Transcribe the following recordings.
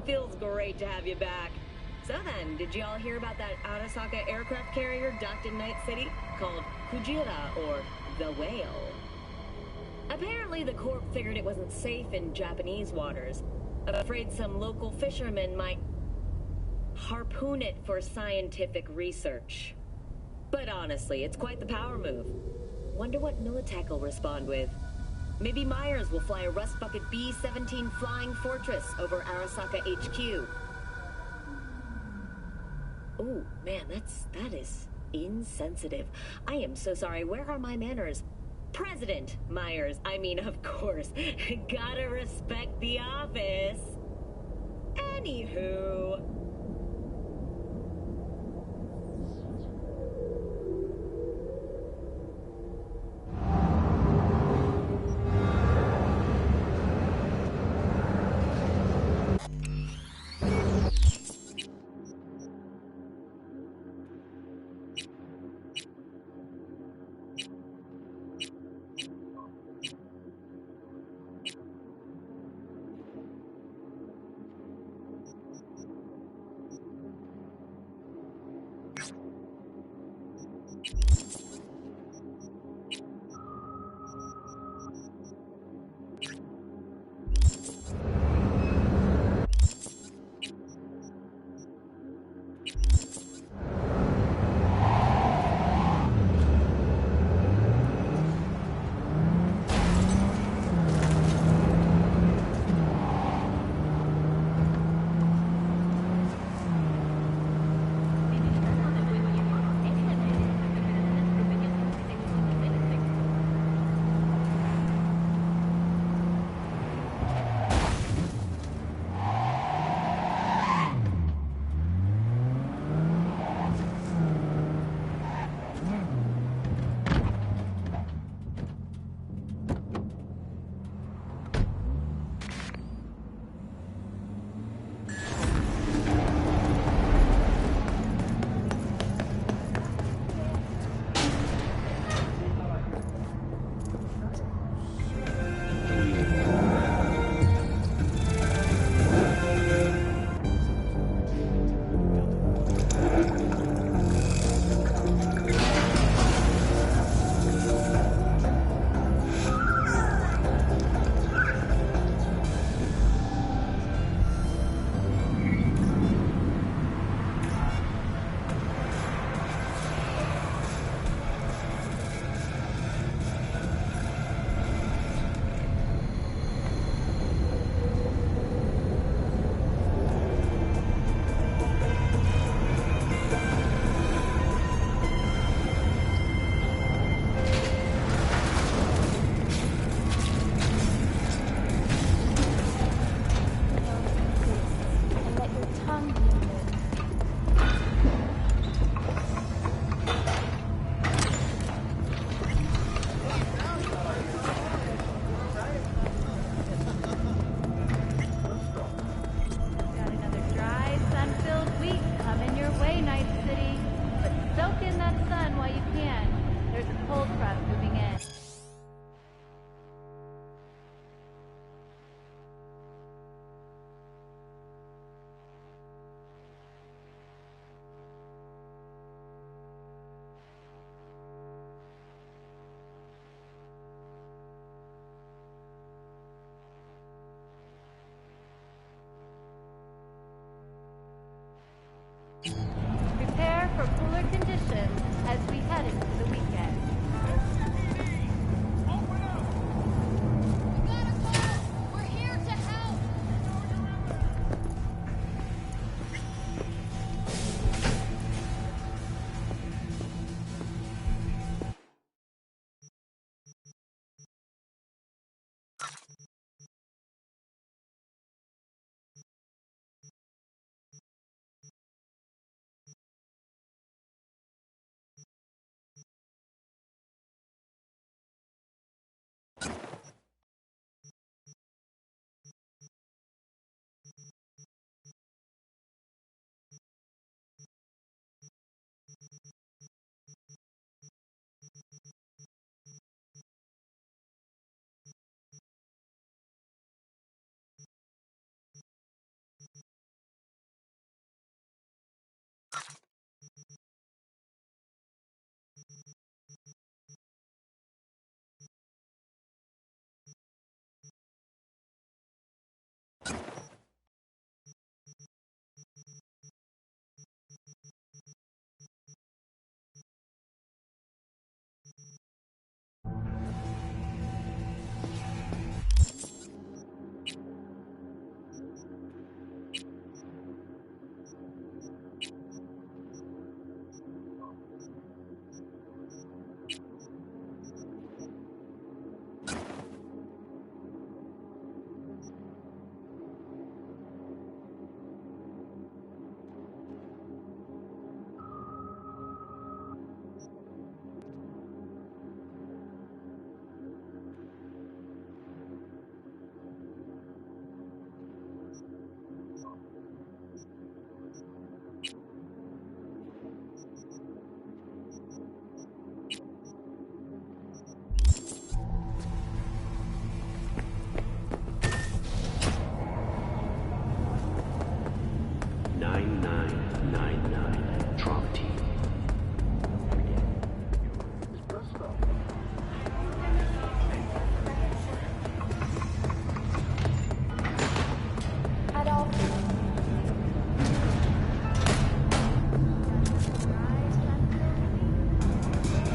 Feels great to have you back. So then, did y'all hear about that Arasaka aircraft carrier docked in Night City? Called Kujira, or the Whale. Apparently the Corp figured it wasn't safe in Japanese waters. Afraid some local fishermen might harpoon it for scientific research. But honestly, it's quite the power move. Wonder what Militech will respond with. Maybe Myers will fly a Rust Bucket B-17 Flying Fortress over Arasaka HQ. Ooh, man, that is insensitive. I am so sorry. Where are my manners? President Myers, I mean, of course. Gotta respect the office. Anywho...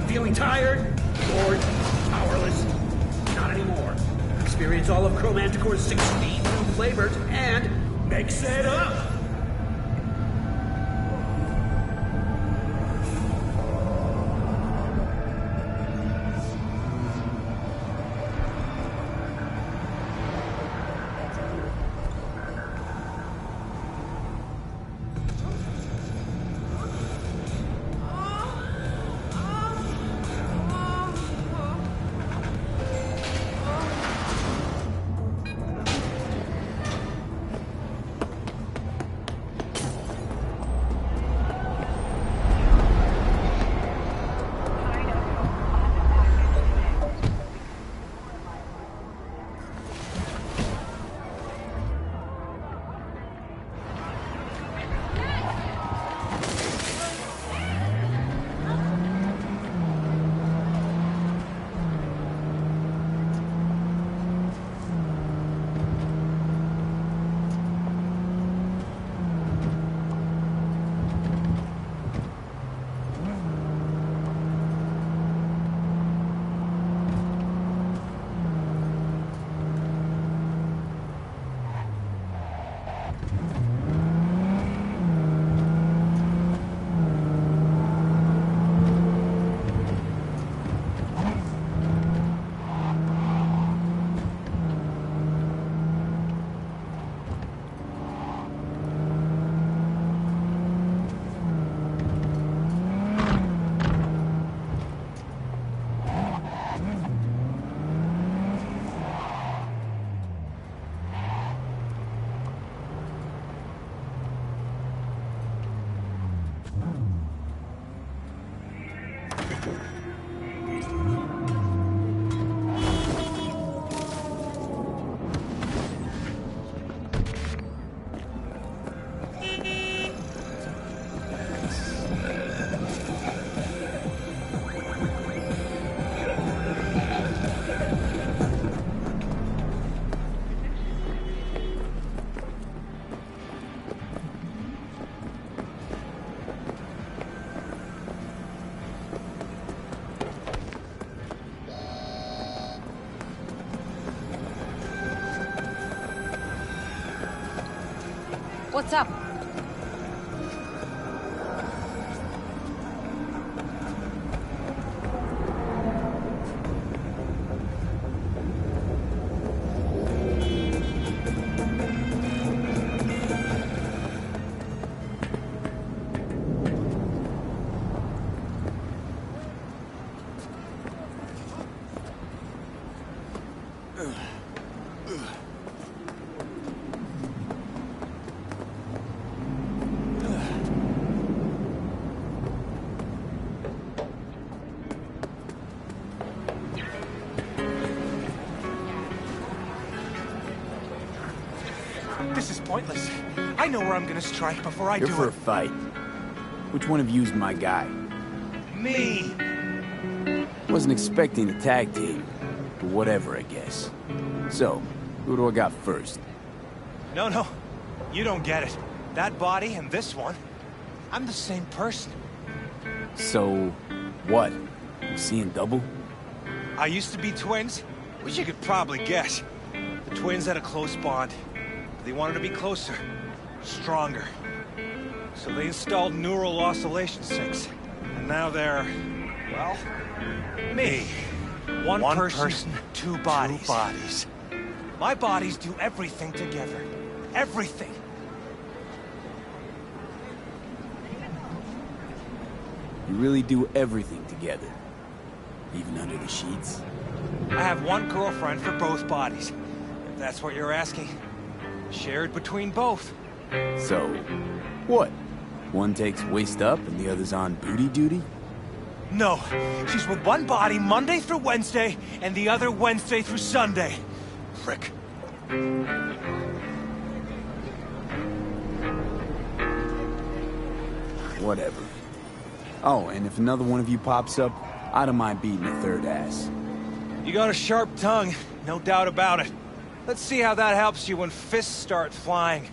Feeling tired? Bored? Powerless? Not anymore. Experience all of Chromanticore's 16 new flavors and mix it up! What's up? This is pointless. I know where I'm gonna strike before I You're do for it. a fight. Which one of you's my guy? Me! Wasn't expecting a tag team, but whatever, I guess. So, who do I got first? No. You don't get it. That body and this one, I'm the same person. So, what? You seeing double? I used to be twins, which you could probably guess. The twins had a close bond. They wanted to be closer, stronger. So they installed neural oscillation sinks. And now they're, well, me. One person, two bodies. My bodies do everything together. Everything. You really do everything together. Even under the sheets? I have one girlfriend for both bodies. If that's what you're asking. Shared between both. So, what? One takes waist up and the other's on booty duty? No, she's with one body Monday through Wednesday, and the other Wednesday through Sunday. Frick. Whatever. Oh, and if another one of you pops up, I don't mind beating a third ass. You got a sharp tongue, no doubt about it. Let's see how that helps you when fists start flying.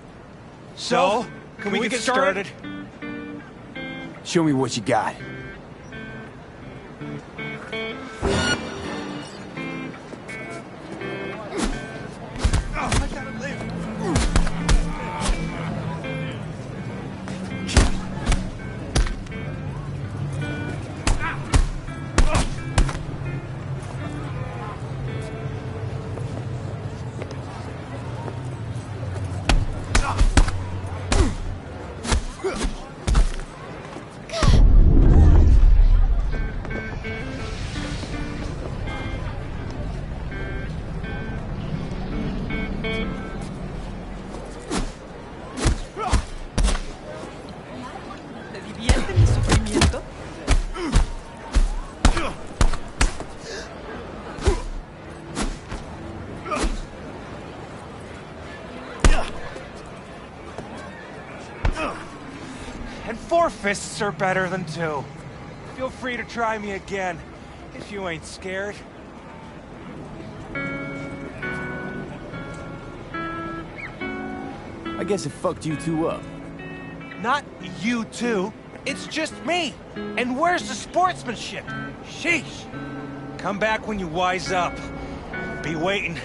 So, can we get started? Show me what you got. 4 fists are better than 2. Feel free to try me again, if you ain't scared. I guess it fucked you two up. Not you two. It's just me. And where's the sportsmanship? Sheesh. Come back when you wise up. Be waiting.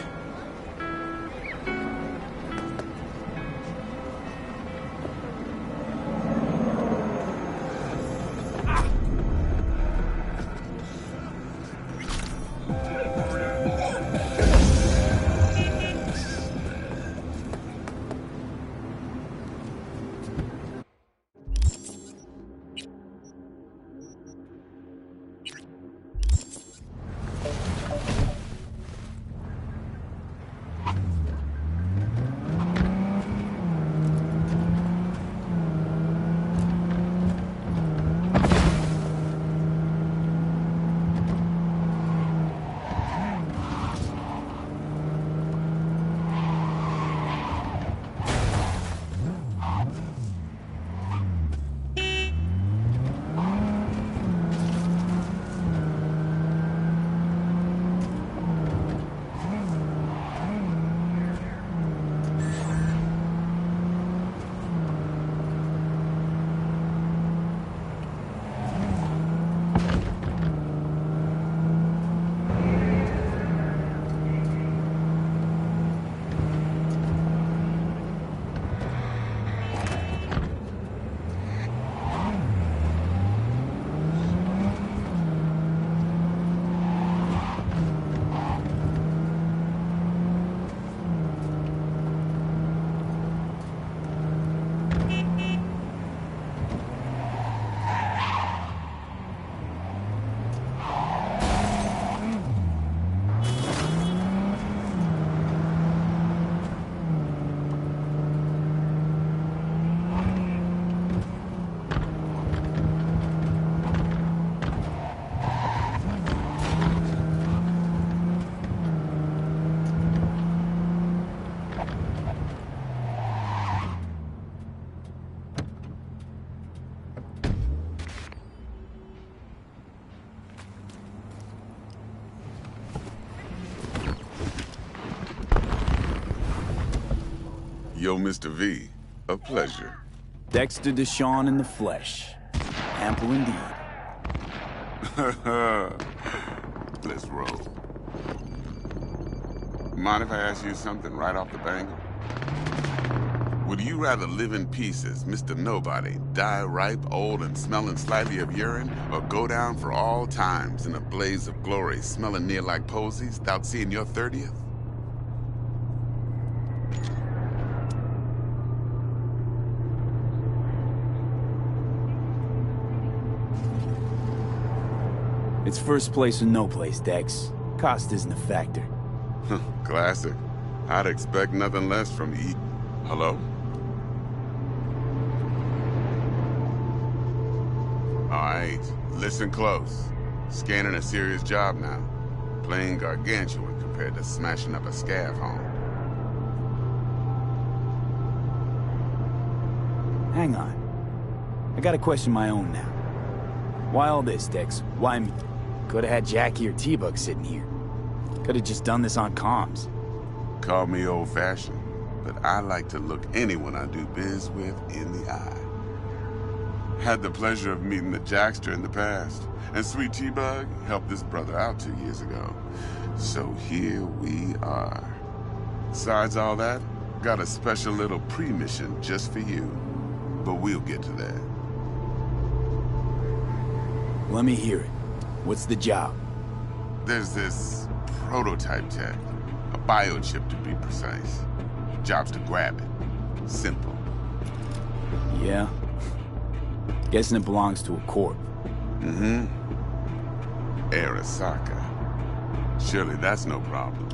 Yo, Mr. V, a pleasure. Dexter Deshawn in the flesh. Ample indeed. Let's roll. Mind if I ask you something right off the bangle? Would you rather live in pieces, Mr. Nobody, die ripe, old, and smelling slightly of urine, or go down for all times in a blaze of glory, smelling near like posies, without seeing your 30th? It's first place or no place, Dex. Cost isn't a factor. Classic. I'd expect nothing less from E. Hello? Alright, listen close. Scanning a serious job now. Playing gargantuan compared to smashing up a scav home. Hang on. I got a question of my own now. Why all this, Dex? Why me? Could've had Jackie or T-Bug sitting here. Could've just done this on comms. Call me old-fashioned, but I like to look anyone I do biz with in the eye. Had the pleasure of meeting the Jackster in the past, and Sweet T-Bug helped this brother out 2 years ago. So here we are. Besides all that, got a special little pre-mission just for you. But we'll get to that. Let me hear it. What's the job? There's this prototype tech. A biochip, to be precise. Job's to grab it. Simple. Yeah? Guessing it belongs to a corp. Mm-hmm. Arasaka. Surely that's no problem.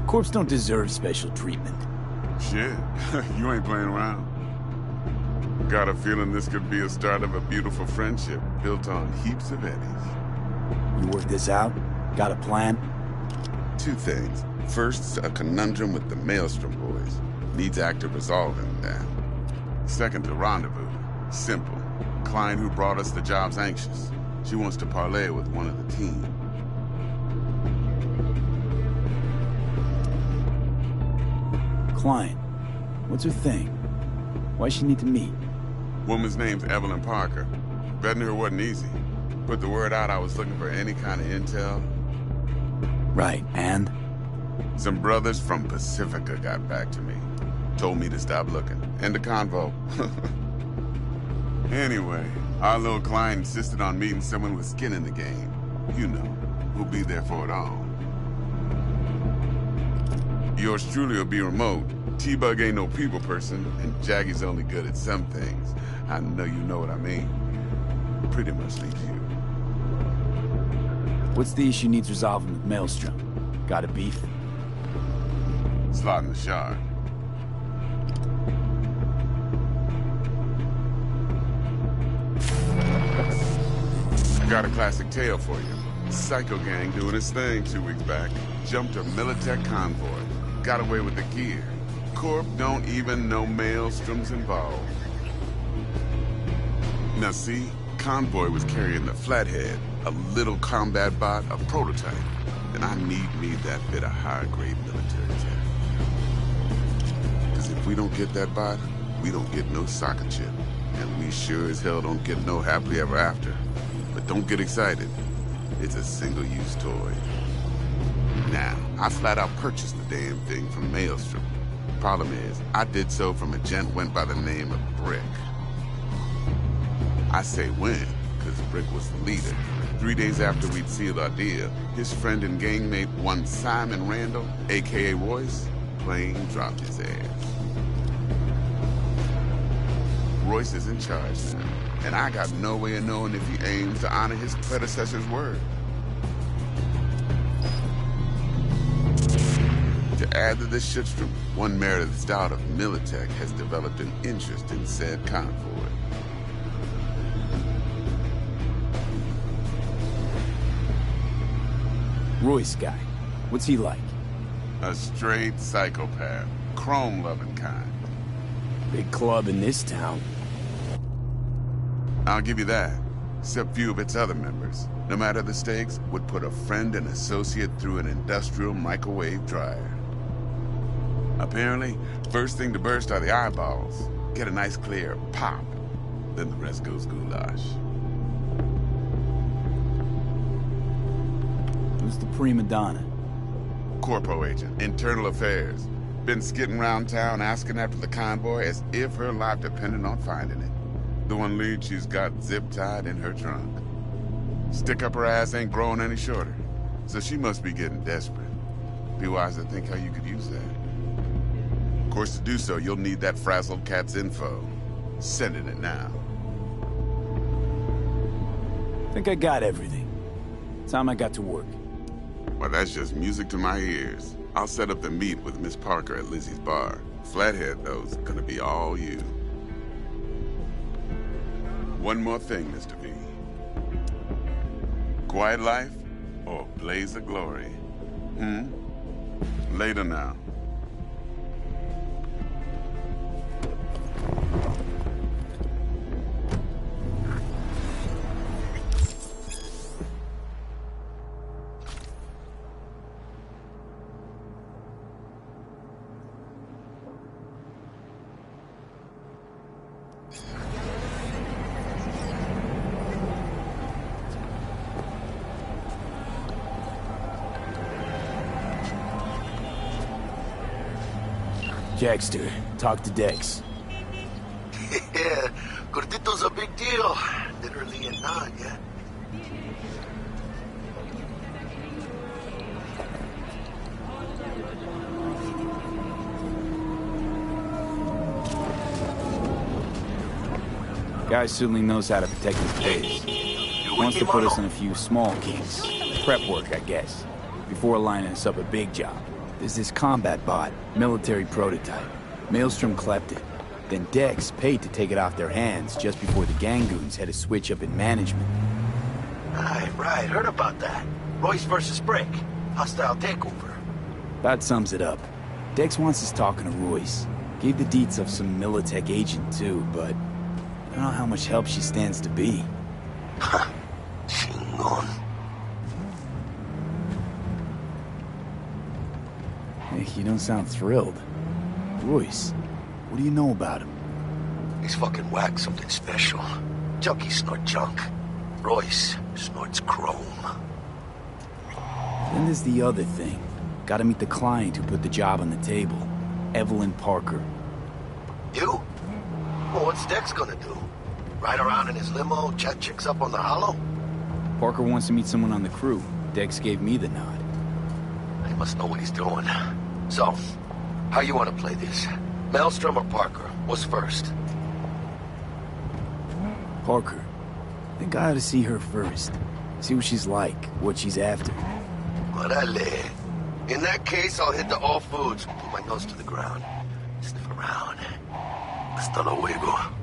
Corps don't deserve special treatment. Shit, you ain't playing around. Got a feeling this could be a start of a beautiful friendship built on heaps of eddies. You work this out? Got a plan? 2 things. First, a conundrum with the Maelstrom boys. Needs active resolving now. Second, the rendezvous. Simple. Client who brought us the job's anxious. She wants to parlay with one of the team. Client. What's her thing? Why she need to meet? Woman's name's Evelyn Parker. Vetting her wasn't easy. Put the word out I was looking for any kind of intel. Right, and? Some brothers from Pacifica got back to me. Told me to stop looking. End the convo. Anyway, our little client insisted on meeting someone with skin in the game. You know, who'll be there for it all. Yours truly will be remote. T-Bug ain't no people person, and Jaggy's only good at some things. I know you know what I mean. Pretty much leaves you. What's the issue needs resolving with Maelstrom? Got a beef? Slotting the shard. I got a classic tale for you. Psycho gang doing its thing 2 weeks back. Jumped a Militech convoy. Got away with the gear. Corp don't even know Maelstrom's involved. Now see, convoy was carrying the Flathead, a little combat bot, a prototype. And I need me that bit of high-grade military tech. Because if we don't get that bot, we don't get no soccer chip. And we sure as hell don't get no happily ever after. But don't get excited. It's a single-use toy. Now, I flat out purchased the damn thing from Maelstrom. Problem is, I did so from a gent went by the name of Brick. I say when, because Brick was the leader. 3 days after we'd sealed our deal, his friend and gangmate, one Simon Randall, a.k.a. Royce, plain dropped his ass. Royce is in charge now, and I got no way of knowing if he aims to honor his predecessor's word. To add to this shitstorm, one Meredith out of Militech has developed an interest in said convoy. Royce guy. What's he like? A straight psychopath. Chrome-loving kind. Big club in this town. I'll give you that. Except few of its other members, no matter the stakes, would put a friend and associate through an industrial microwave dryer. Apparently, first thing to burst are the eyeballs. Get a nice clear pop. Then the rest goes goulash. Who's the prima donna? Corpo agent, internal affairs. Been skidding around town asking after the convoy as if her life depended on finding it. The one lead she's got zip-tied in her trunk. Stick up her ass ain't growing any shorter, so she must be getting desperate. Be wise to think how you could use that. Of course, to do so, you'll need that frazzled cat's info. Sending it now. Think I got everything. Time I got to work. Well, that's just music to my ears. I'll set up the meet with Miss Parker at Lizzie's bar. Flathead, though, is gonna be all you. One more thing, Mr. V. Quiet life or blaze of glory? Later now. Jackster, talk to Dex. Yeah, Gordito's a big deal. Literally and not, yeah. Guy certainly knows how to protect his base. Wants to put us in a few small gigs. Prep work, I guess. Before lining us up a big job. There's this combat bot, military prototype. Maelstrom clept it. Then Dex paid to take it off their hands just before the Gangoons had a switch up in management. Right. Heard about that. Royce versus Brick. Hostile takeover. That sums it up. Dex wants us talking to Royce. Gave the deets of some Militech agent too, but I don't know how much help she stands to be. Chingon. Hey, you don't sound thrilled. Royce, what do you know about him? He's fucking whack, something special. Junkies snort junk. Royce snorts chrome. Then there's the other thing. Gotta meet the client who put the job on the table. Evelyn Parker. You? Well, what's Dex gonna do? Ride around in his limo, chat chicks up on the hollow? Parker wants to meet someone on the crew. Dex gave me the nod. He must know what he's doing. So, how you want to play this? Maelstrom or Parker? What's first? Parker. I think I ought to see her first. See what she's like, what she's after. Orale. In that case, I'll hit the all foods, put my nose to the ground, sniff around. Hasta luego.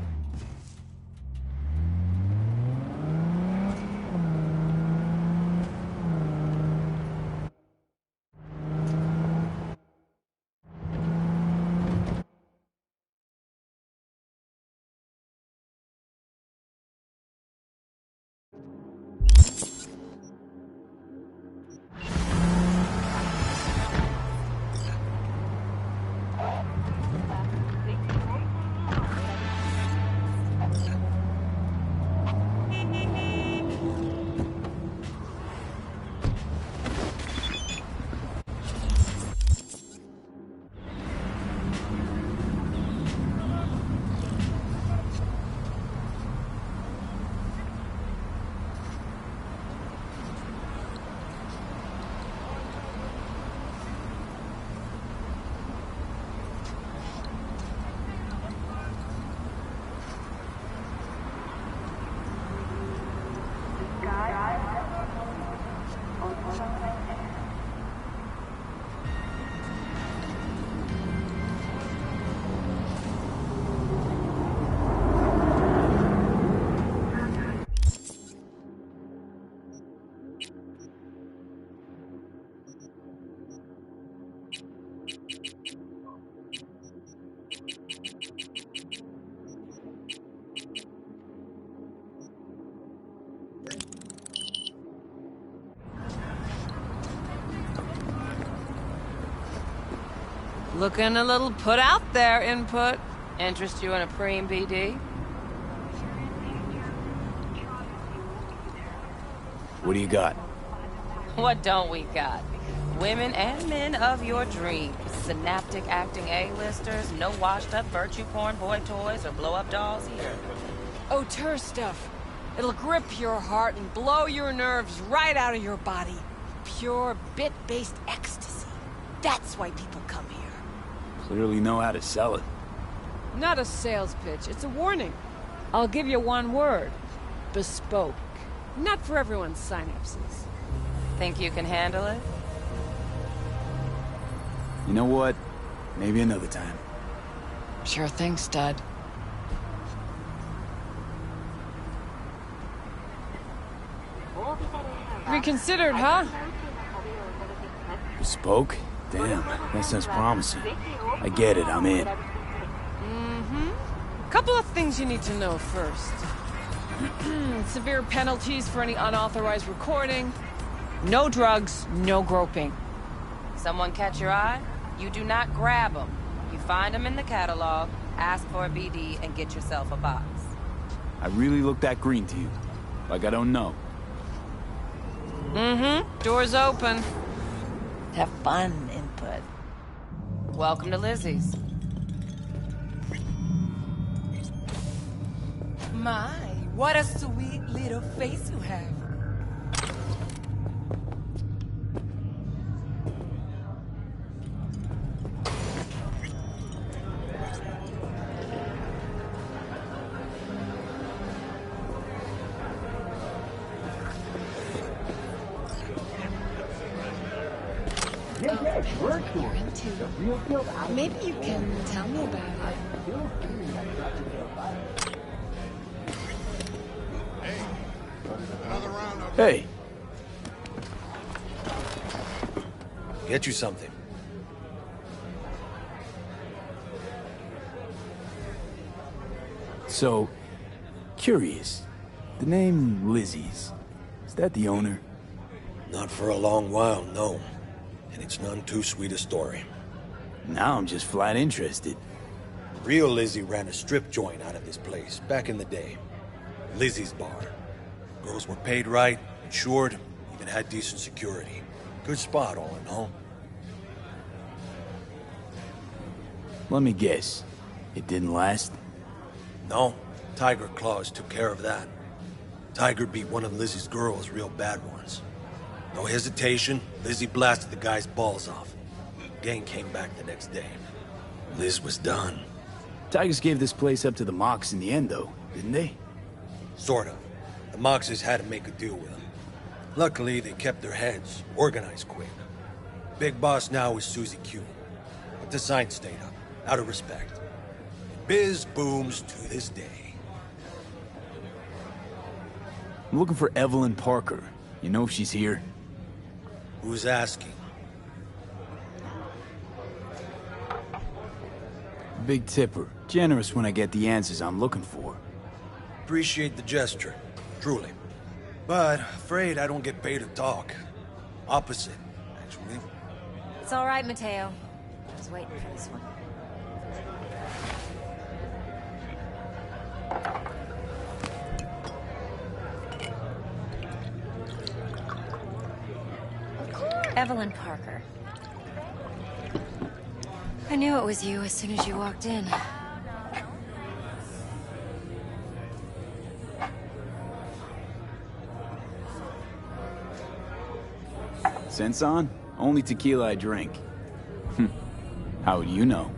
Looking a little put out there, Input. Interest you in a preem BD? What do you got? What don't we got? Women and men of your dreams. Synaptic acting A-listers, no washed-up virtue porn boy toys or blow-up dolls here. Auteur stuff. It'll grip your heart and blow your nerves right out of your body. Pure bit-based ecstasy. That's why people come here. Clearly know how to sell it. Not a sales pitch, it's a warning. I'll give you one word. Bespoke. Not for everyone's synapses. Think you can handle it? You know what? Maybe another time. Sure thing, stud. Reconsidered, huh? Bespoke? Damn, that sounds promising. I get it, I'm in. Couple of things you need to know first. Severe penalties for any unauthorized recording. No drugs, no groping. Someone catch your eye? You do not grab them. You find them in the catalog, ask for a BD, and get yourself a box. I really look that green to you. Like I don't know. Doors open. Have fun, Input. Welcome to Lizzie's. My, what a sweet little face you have. Maybe you can tell me about it. Hey, Get you something. So, curious. The name Lizzie's, is that the owner? Not for a long while, no. And it's none too sweet a story. Now I'm just flat interested. Real Lizzie ran a strip joint out of this place, back in the day. Lizzie's Bar. Girls were paid right, insured, even had decent security. Good spot, all in all. Let me guess. It didn't last? No, Tiger Claws took care of that. Tiger beat one of Lizzie's girls real bad once. No hesitation, Lizzie blasted the guy's balls off. Gang came back the next day. Liz was done. Tigers gave this place up to the Mox in the end, though, didn't they? Sort of. The Moxes had to make a deal with them. Luckily, they kept their heads, organized quick. Big boss now is Susie Q. But the sign stayed up, out of respect. And biz booms to this day. I'm looking for Evelyn Parker. You know if she's here? Who's asking? Big tipper. Generous when I get the answers I'm looking for. Appreciate the gesture, truly. But afraid I don't get paid to talk. Opposite, actually. It's all right, Mateo. I was waiting for this one. Evelyn Parker. I knew it was you as soon as you walked in. Sense on? Only tequila I drink. How would you know?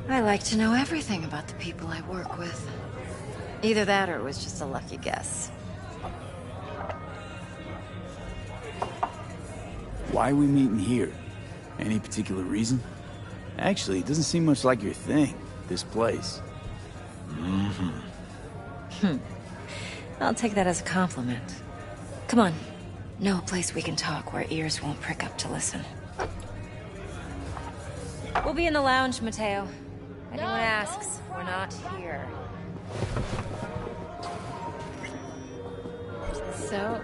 I like to know everything about the people I work with. Either that or it was just a lucky guess. Why are we meeting here? Any particular reason? Actually, it doesn't seem much like your thing, this place. I'll take that as a compliment. Come on. Know a place we can talk where ears won't prick up to listen. We'll be in the lounge, Mateo. Anyone asks, we're not here. So,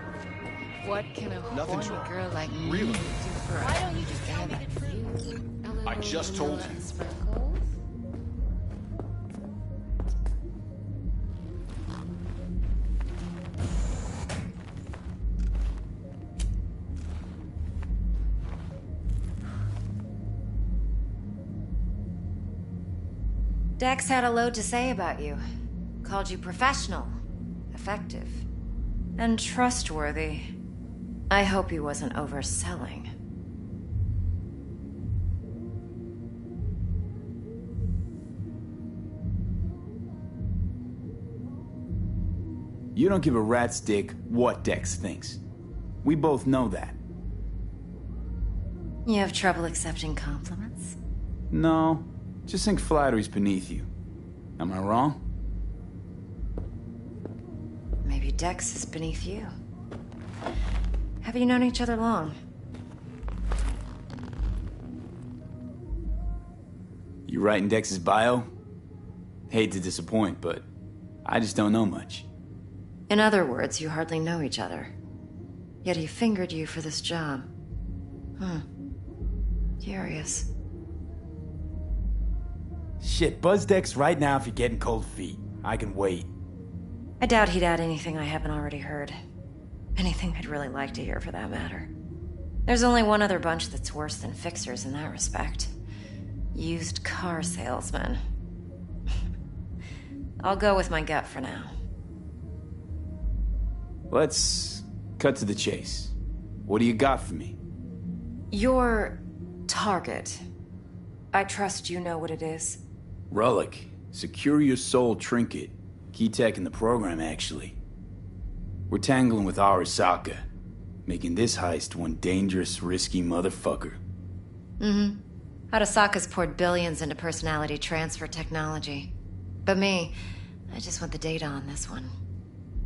what can a horny girl like me do for Why don't you just tell me the truth? I just told you. Sprinkles? Dex had a load to say about you. Called you professional, effective, and trustworthy. I hope he wasn't overselling. You don't give a rat's dick what Dex thinks. We both know that. You have trouble accepting compliments? No, just think flattery's beneath you. Am I wrong? Maybe Dex is beneath you. Have you known each other long? You writing Dex's bio? Hate to disappoint, but I just don't know much. In other words, you hardly know each other. Yet he fingered you for this job. Curious. Shit, buzz Dex right now if you're getting cold feet. I can wait. I doubt he'd add anything I haven't already heard. Anything I'd really like to hear, for that matter. There's only one other bunch that's worse than fixers in that respect. Used car salesmen. I'll go with my gut for now. Let's cut to the chase. What do you got for me? Your target. I trust you know what it is. Relic. Secure your soul trinket. Key tech in the program, actually. We're tangling with Arasaka, making this heist one dangerous, risky motherfucker. Arasaka's poured billions into personality transfer technology. But me, I just want the data on this one.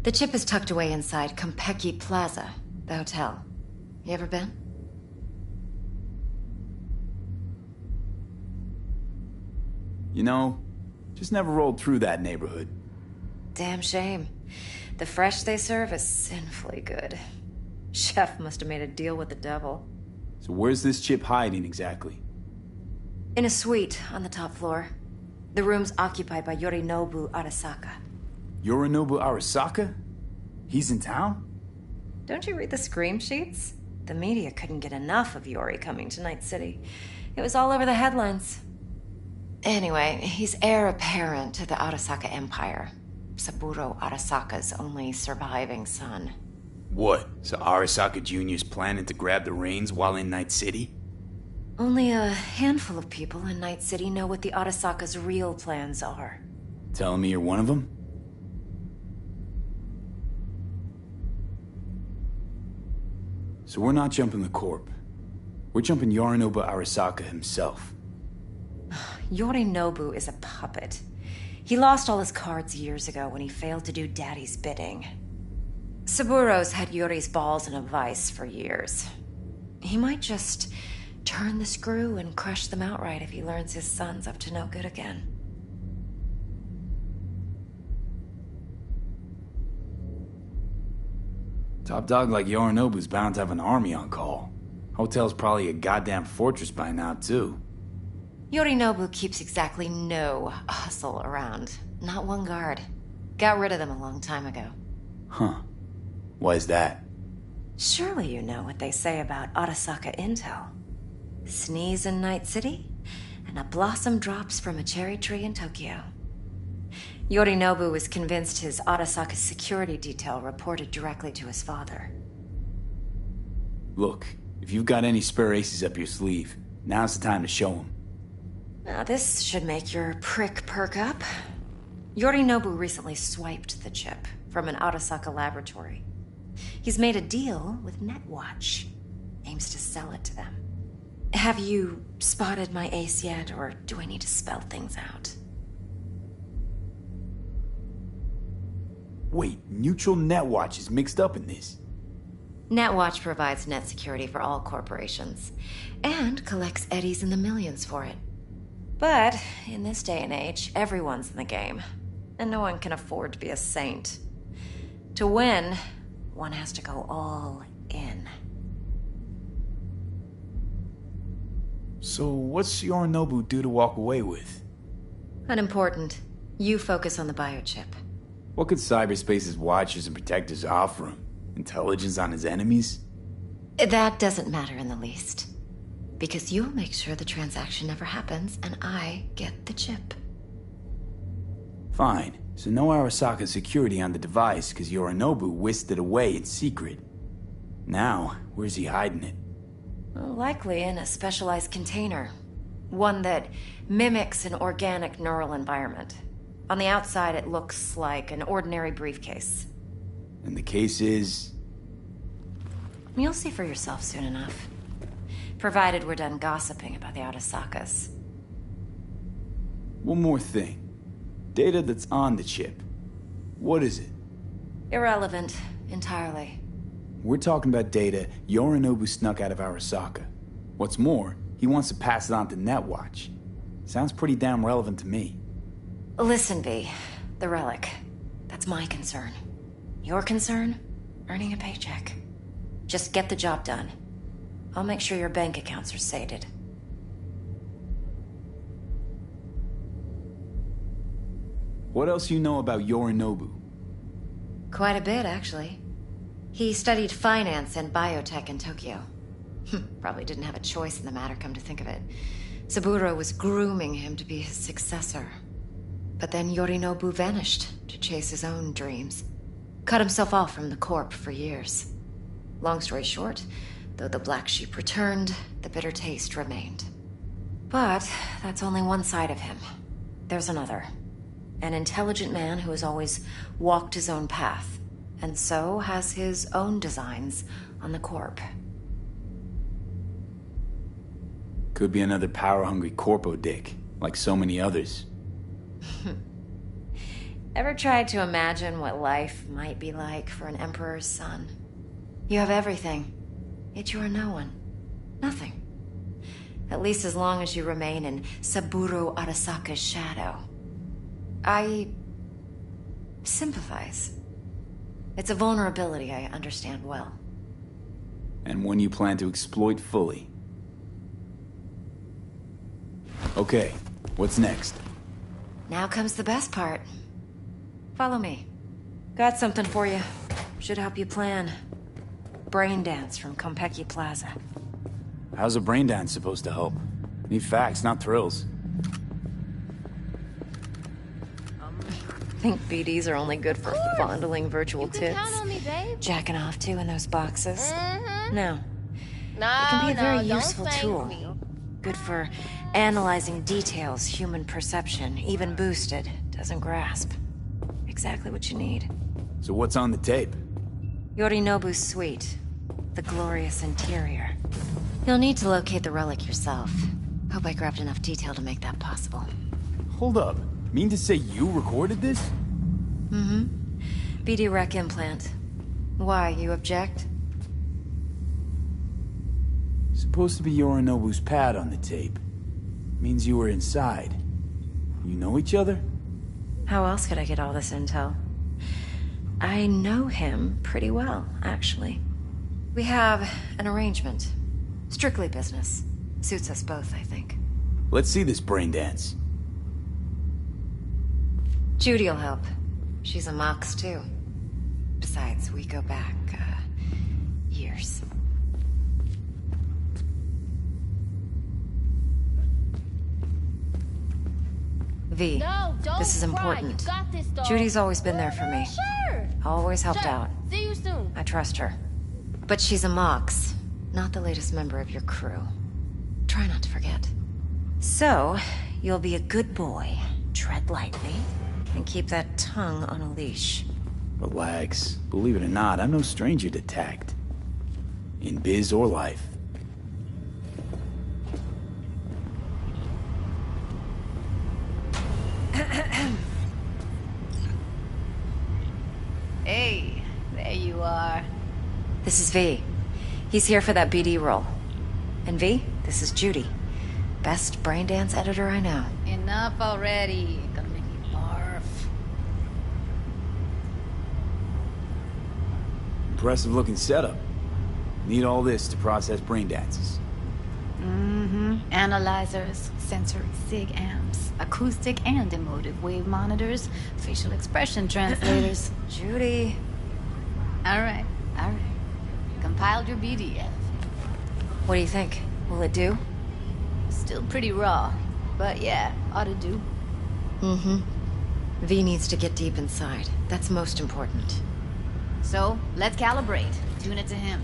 The chip is tucked away inside Compeki Plaza, the hotel. You ever been? You know, just never rolled through that neighborhood. Damn shame. The fresh they serve is sinfully good. Chef must have made a deal with the devil. So where's this chip hiding exactly? In a suite on the top floor. The room's occupied by Yorinobu Arasaka. Yorinobu Arasaka? He's in town? Don't you read the scream sheets? The media couldn't get enough of Yori coming to Night City. It was all over the headlines. Anyway, he's heir apparent to the Arasaka Empire. Saburo Arasaka's only surviving son. What? So Arasaka Jr.'s planning to grab the reins while in Night City? Only a handful of people in Night City know what the Arasaka's real plans are. Telling me you're one of them? So we're not jumping the Corp. We're jumping Yorinobu Arasaka himself. Yorinobu is a puppet. He lost all his cards years ago when he failed to do Daddy's bidding. Saburo's had Yori's balls in a vice for years. He might just turn the screw and crush them outright if he learns his son's up to no good again. Top dog like Yorinobu's bound to have an army on call. Hotel's probably a goddamn fortress by now, too. Yorinobu keeps exactly no hustle around. Not one guard. Got rid of them a long time ago. Huh. Why is that? Surely you know what they say about Arasaka intel. Sneeze in Night City, and a blossom drops from a cherry tree in Tokyo. Yorinobu was convinced his Arasaka security detail reported directly to his father. Look, if you've got any spare aces up your sleeve, now's the time to show them. Now this should make your prick perk up. Yorinobu recently swiped the chip from an Arasaka laboratory. He's made a deal with Netwatch. Aims to sell it to them. Have you spotted my ace yet, or do I need to spell things out? Wait, Neutral Netwatch is mixed up in this. Netwatch provides net security for all corporations, and collects eddies in the millions for it. But in this day and age, everyone's in the game, and no one can afford to be a saint. To win, one has to go all in. So what's Yorinobu due to walk away with? Unimportant. You focus on the biochip. What could cyberspace's watchers and protectors offer him? Intelligence on his enemies? That doesn't matter in the least. Because you'll make sure the transaction never happens, and I get the chip. Fine. So no Arasaka security on the device, because Yorinobu whisked it away in secret. Now, where's he hiding it? Well, likely in a specialized container. One that mimics an organic neural environment. On the outside, it looks like an ordinary briefcase. And the case is... You'll see for yourself soon enough. Provided we're done gossiping about the Arasakas. One more thing. Data that's on the chip. What is it? Irrelevant, entirely. We're talking about data Yorinobu snuck out of Arasaka. What's more, he wants to pass it on to Netwatch. Sounds pretty damn relevant to me. Listen, V. The relic. That's my concern. Your concern? Earning a paycheck. Just get the job done. I'll make sure your bank accounts are sated. What else you know about Yorinobu? Quite a bit, actually. He studied finance and biotech in Tokyo. Probably didn't have a choice in the matter, come to think of it. Saburo was grooming him to be his successor. But then Yorinobu vanished to chase his own dreams. Cut himself off from the Corp for years. Long story short, though the black sheep returned, the bitter taste remained. But that's only one side of him. There's another. An intelligent man who has always walked his own path, and so has his own designs on the Corp. Could be another power-hungry corpo dick, like so many others. Ever tried to imagine what life might be like for an emperor's son? You have everything, yet you are no one. Nothing. At least as long as you remain in Saburo Arasaka's shadow. I sympathize. It's a vulnerability I understand well. And one you plan to exploit fully. Okay, what's next? Now comes the best part. Follow me. Got something for you. Should help you plan. Brain dance from Konpeki Plaza. How's a brain dance supposed to help? Need facts, not thrills. Think BDs are only good for fondling virtual tits? Count on me, babe. Jacking off to in those boxes? No. No, It can be a very don't useful thank tool. me. Good for analyzing details human perception, even boosted, doesn't grasp. Exactly what you need. So what's on the tape? Yorinobu's suite. The glorious interior. You'll need to locate the relic yourself. Hope I grabbed enough detail to make that possible. Hold up. Mean to say you recorded this? Mm-hmm. BD rec implant. Why, you object? Supposed to be Yorinobu's pad on the tape. Means you were inside. You know each other? How else could I get all this intel? I know him pretty well, actually. We have an arrangement. Strictly business. Suits us both, I think. Let's see this brain dance. Judy'll help. She's a Mox, too. Besides, we go back, years. V, No, don't this is cry. important. You got this, dog. Judy's always been there for me. Sure. Always helped Sure. out. See you soon. I trust her. But she's a Mox, not the latest member of your crew. Try not to forget. So, you'll be a good boy, tread lightly, and keep that tongue on a leash. Relax. Believe it or not, I'm no stranger to tact. In biz or life. Hey, there you are. This is V. He's here for that BD role. And V, this is Judy. Best brain dance editor I know. Enough already. Gonna make me barf. Impressive looking setup. Need all this to process brain dances. Mm-hmm. Analyzers, sensory sig amps, acoustic and emotive wave monitors, facial expression translators. Judy. All right. Compiled your BDF. What do you think? Will it do? Still pretty raw, but yeah, ought to do. Mm-hmm. V needs to get deep inside. That's most important. So, let's calibrate. Tune it to him.